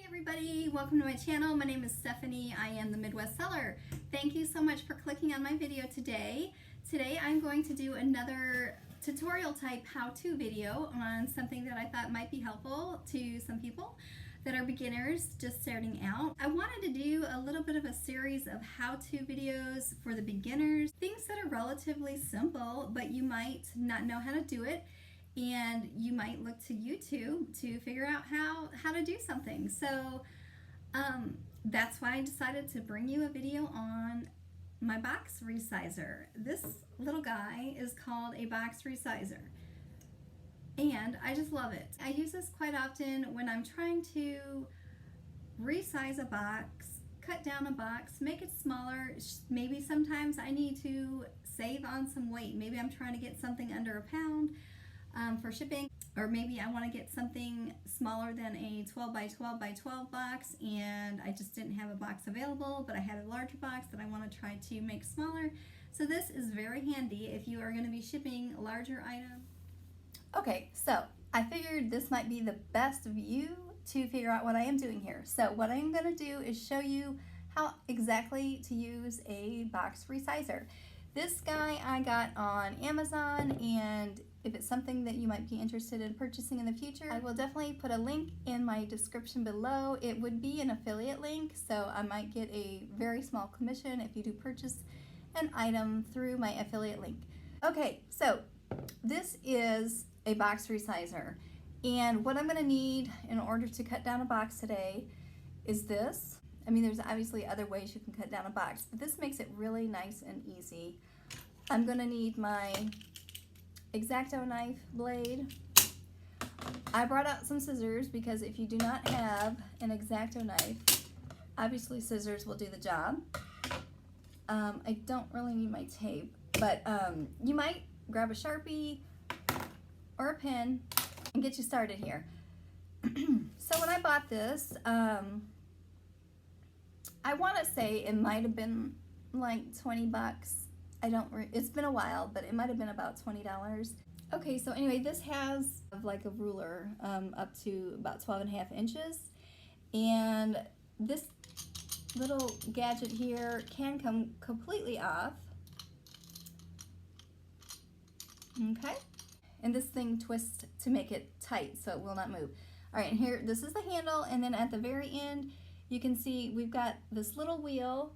Everybody, welcome to my channel. My name is Stephanie. I am the Midwest Seller. Thank you so much for clicking on my video today. Today I'm going to do another tutorial type how-to video on something that I thought might be helpful to some people that are beginners just starting out. I wanted to do a little bit of a series of how-to videos for the beginners, things that are relatively simple, but you might not know how to do it. And you might look to YouTube to figure out how to do something. So that's why I decided to bring you a video on my box resizer. This little guy is called a box resizer, and I just love it. I use this quite often when I'm trying to resize a box, cut down a box, make it smaller. Maybe sometimes I need to save on some weight. Maybe I'm trying to get something under a pound for shipping, or maybe I want to get something smaller than a 12 by 12 by 12 box and I just didn't have a box available, but I had a larger box that I want to try to make smaller. So this is very handy if you are going to be shipping larger items. Okay, so I figured this might be the best view to figure out what I am doing here. So what I'm going to do is show you how exactly to use a box resizer. This guy I got on Amazon, and if it's something that you might be interested in purchasing in the future, I will definitely put a link in my description below. It would be an affiliate link, so I might get a very small commission if you do purchase an item through my affiliate link. Okay, so this is a box resizer, and what I'm going to need in order to cut down a box today is this. I mean, there's obviously other ways you can cut down a box, but this makes it really nice and easy. I'm going to need my X-Acto knife blade. I brought out some scissors because if you do not have an X-Acto knife, obviously scissors will do the job. I don't really need my tape, but you might grab a Sharpie or a pen and get you started here. So when I bought this, I want to say it might have been like 20 bucks. It's been a while, but it might have been about $20. Okay, so anyway, this has like a ruler up to about 12.5 inches. And this little gadget here can come completely off. Okay, and this thing twists to make it tight so it will not move. All right, and here, this is the handle, and then at the very end, you can see we've got this little wheel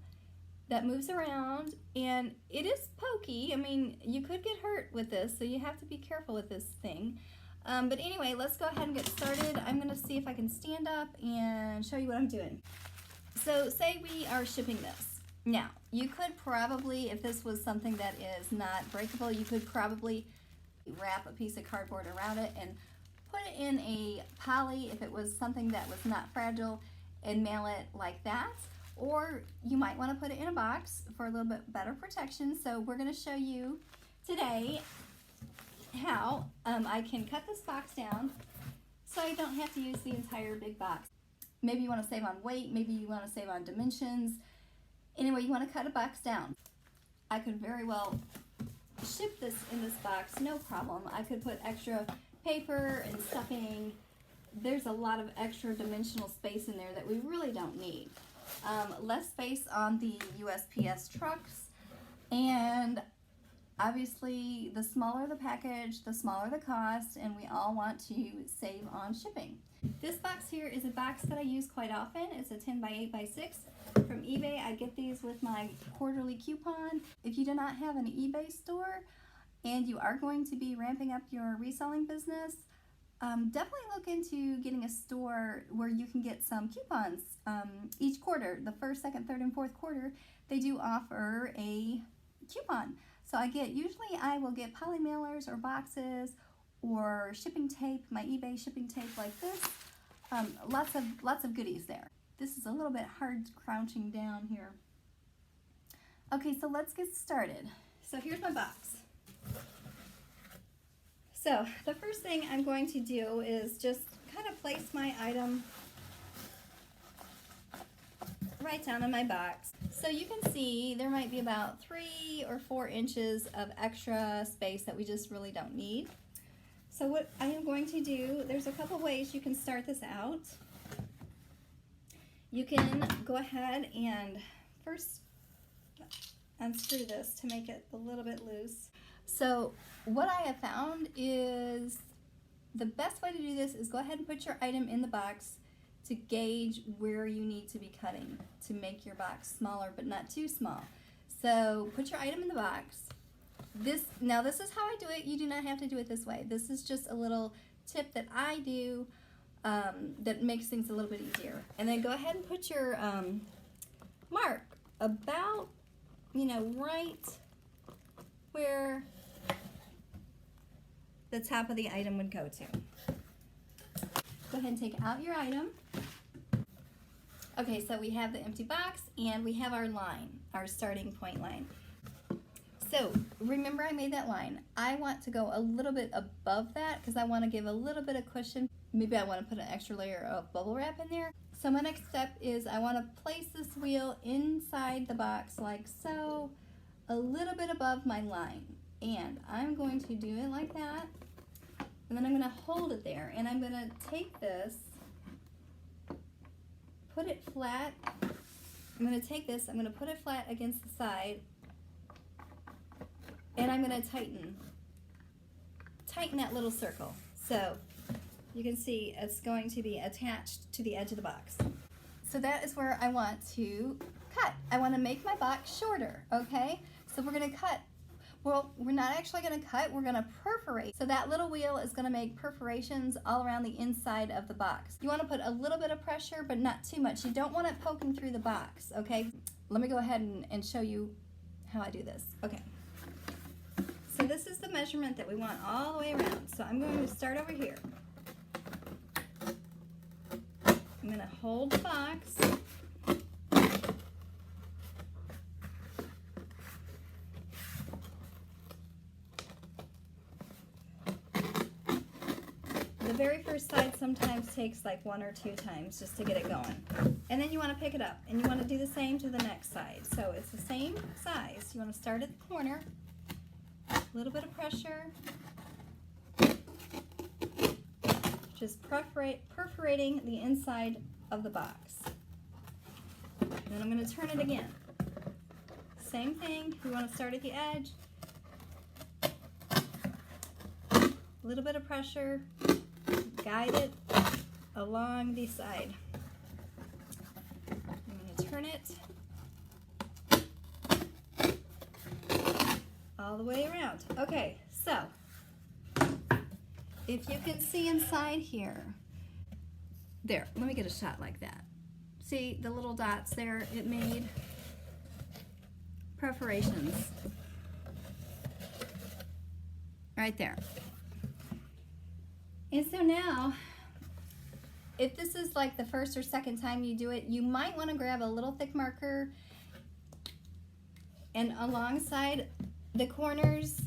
that moves around, and it is pokey. I mean, you could get hurt with this, so you have to be careful with this thing. But anyway, let's go ahead and get started. I'm going to see if I can stand up and show you what I'm doing. So say we are shipping this. Now, you could probably, if this was something that is not breakable, you could probably wrap a piece of cardboard around it and put it in a poly if it was something that was not fragile, and mail it like that. Or you might want to put it in a box for a little bit better protection. So we're going to show you today how I can cut this box down so I don't have to use the entire big box. Maybe you want to save on weight, maybe you want to save on dimensions. Anyway, you want to cut a box down. I could very well ship this in this box, no problem. I could put extra paper and stuffing. There's a lot of extra dimensional space in there that we really don't need. Less space on the USPS trucks, and obviously the smaller the package, the smaller the cost, and we all want to save on shipping. This box here is a box that I use quite often. It's a 10 by 8 by 6 from eBay. I get these with my quarterly coupon. If you do not have an eBay store and you are going to be ramping up your reselling business, definitely look into getting a store where you can get some coupons each quarter. The first, second, third, and fourth quarter, they do offer a coupon. So usually I will get poly mailers or boxes or shipping tape, my eBay shipping tape like this. Lots of goodies there. This is a little bit hard crouching down here. Okay, so let's get started. So here's my box. So the first thing I'm going to do is just kind of place my item right down in my box. So you can see there might be about 3 or 4 inches of extra space that we just really don't need. So what I am going to do, there's a couple ways you can start this out. You can go ahead and first unscrew this to make it a little bit loose. So what I have found is the best way to do this is go ahead and put your item in the box to gauge where you need to be cutting to make your box smaller but not too small. So put your item in the box. Now this is how I do it. You do not have to do it this way. This is just a little tip that I do that makes things a little bit easier. And then go ahead and put your mark about, right where the top of the item would go to. Go ahead and take out your item. Okay, so we have the empty box and we have our line, our starting point line. So remember I made that line. I want to go a little bit above that because I want to give a little bit of cushion. Maybe I want to put an extra layer of bubble wrap in there. So my next step is I want to place this wheel inside the box like so, a little bit above my line. And I'm going to do it like that. And then I'm going to hold it there. And I'm going to take this, put it flat. I'm going to take this, I'm going to put it flat against the side. And I'm going to tighten that little circle. So you can see it's going to be attached to the edge of the box. So that is where I want to cut. I want to make my box shorter, okay? So we're going to cut. Well, we're not actually going to cut, we're going to perforate. So that little wheel is going to make perforations all around the inside of the box. You want to put a little bit of pressure, but not too much. You don't want it poking through the box, okay? Let me go ahead and show you how I do this. Okay. So this is the measurement that we want all the way around. So I'm going to start over here. I'm going to hold the box. The very first side sometimes takes like 1 or 2 times just to get it going. And then you want to pick it up and you want to do the same to the next side. So it's the same size. You want to start at the corner, a little bit of pressure, just perforating the inside of the box. And then I'm going to turn it again. Same thing, you want to start at the edge, a little bit of pressure, guide it along the side. I'm going to turn it all the way around. Okay, so if you can see inside here, there, let me get a shot like that. See the little dots there? It made perforations right there. And so now, if this is like the first or second time you do it, you might want to grab a little thick marker and alongside the corners,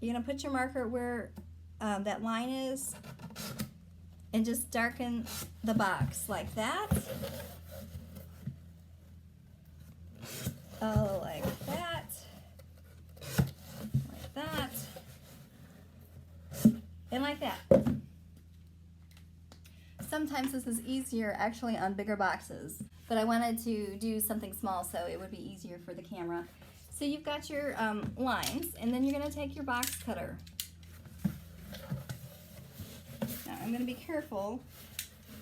you're going to put your marker where that line is and just darken the box like that. Oh, like that. Like that. And like that. Sometimes this is easier actually on bigger boxes, but I wanted to do something small so it would be easier for the camera. So you've got your lines, and then you're going to take your box cutter. Now I'm going to be careful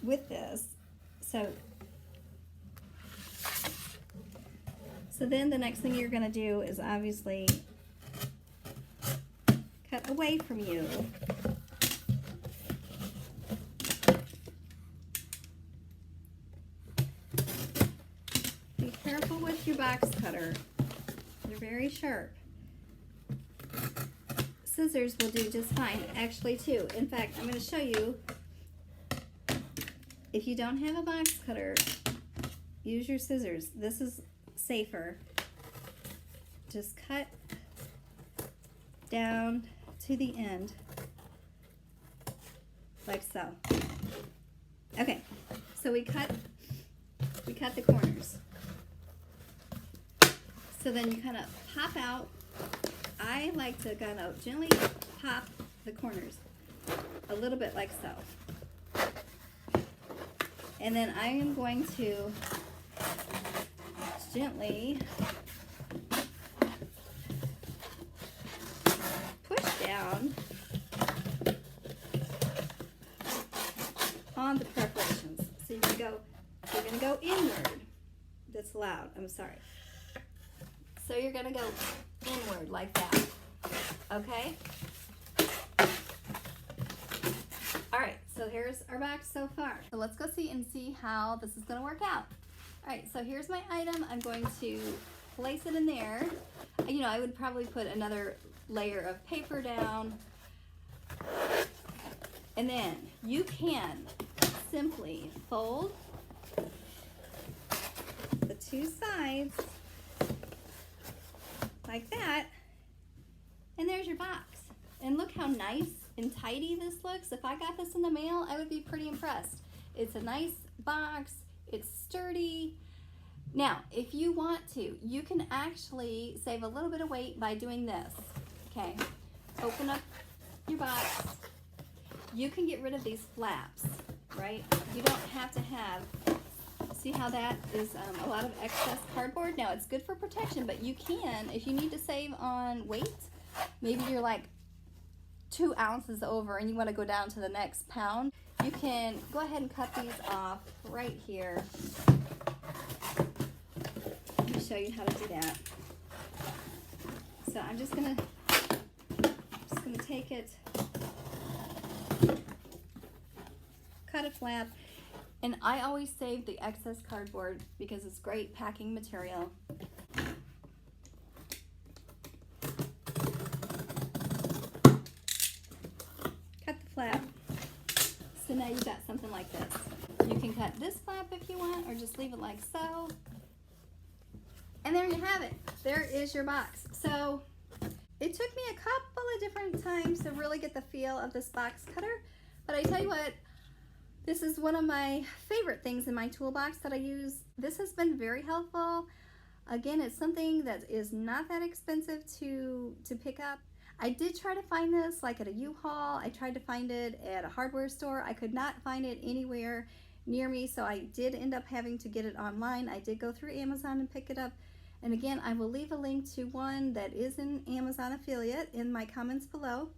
with this. So then the next thing you're going to do is obviously cut away from you. Be careful with your box cutter. They're very sharp. Scissors will do just fine, actually too. In fact, I'm going to show you, if you don't have a box cutter, use your scissors. This is safer. Just cut down to the end, like so. Okay, so we cut the corners. So then you kind of pop out. I like to kind of gently pop the corners a little bit like so. And then I am going to gently push down on the preparations. So you're gonna go inward. That's loud, I'm sorry. So you're gonna go inward like that, okay? All right, so here's our box so far. So let's go see how this is gonna work out. All right, so here's my item. I'm going to place it in there. You know, I would probably put another layer of paper down. And then you can simply fold the two sides like that, and there's your box. And look how nice and tidy this looks. If I got this in the mail, I would be pretty impressed. It's a nice box, it's sturdy. Now, if you want to, you can actually save a little bit of weight by doing this. Okay, open up your box. You can get rid of these flaps, right? You don't have to have, see how that is a lot of excess cardboard? Now, it's good for protection, but you can, if you need to save on weight, maybe you're like 2 ounces over and you want to go down to the next pound, you can go ahead and cut these off right here. Let me show you how to do that. So I'm just gonna take it, cut a flap, and I always save the excess cardboard because it's great packing material. Cut the flap. So now you've got something like this. You can cut this flap if you want, or just leave it like so. And there you have it. There is your box. So it took me a couple of different times to really get the feel of this box cutter, but I tell you what, this is one of my favorite things in my toolbox that I use. This has been very helpful. Again, it's something that is not that expensive to pick up. I did try to find this like at a U-Haul. I tried to find it at a hardware store. I could not find it anywhere near me, so I did end up having to get it online. I did go through Amazon and pick it up. And again, I will leave a link to one that is an Amazon affiliate in my comments below.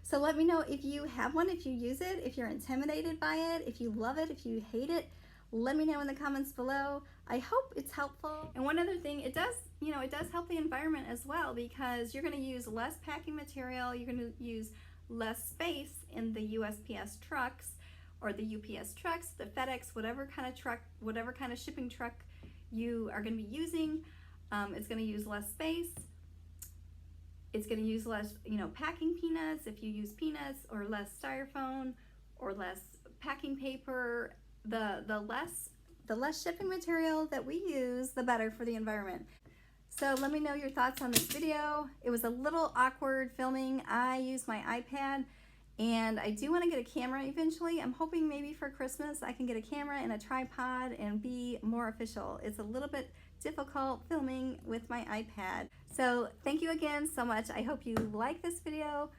So let me know if you have one, if you use it, if you're intimidated by it, if you love it, if you hate it. Let me know in the comments below. I hope it's helpful. And one other thing, it does help the environment as well, because you're going to use less packing material, you're going to use less space in the USPS trucks or the UPS trucks, the FedEx, whatever kind of truck, whatever kind of shipping truck you are going to be using. It's going to use less space. It's going to use less, packing peanuts if you use peanuts, or less styrofoam, or less packing paper. The less shipping material that we use, the better for the environment. So let me know your thoughts on this video. It was a little awkward filming. I used my iPad, and I do want to get a camera eventually. I'm hoping maybe for Christmas I can get a camera and a tripod and be more official. It's a little bit difficult filming with my iPad. So thank you again so much. I hope you like this video.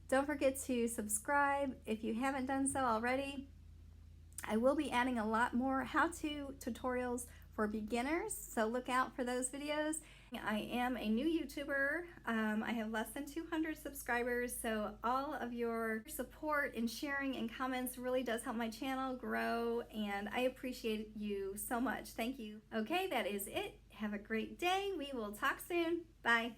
Don't forget to subscribe if you haven't done so already. I will be adding a lot more how-to tutorials for beginners, so look out for those videos. I am a new YouTuber. I have less than 200 subscribers, so all of your support and sharing and comments really does help my channel grow, and I appreciate you so much. Thank you. Okay, that is it. Have a great day. We will talk soon. Bye.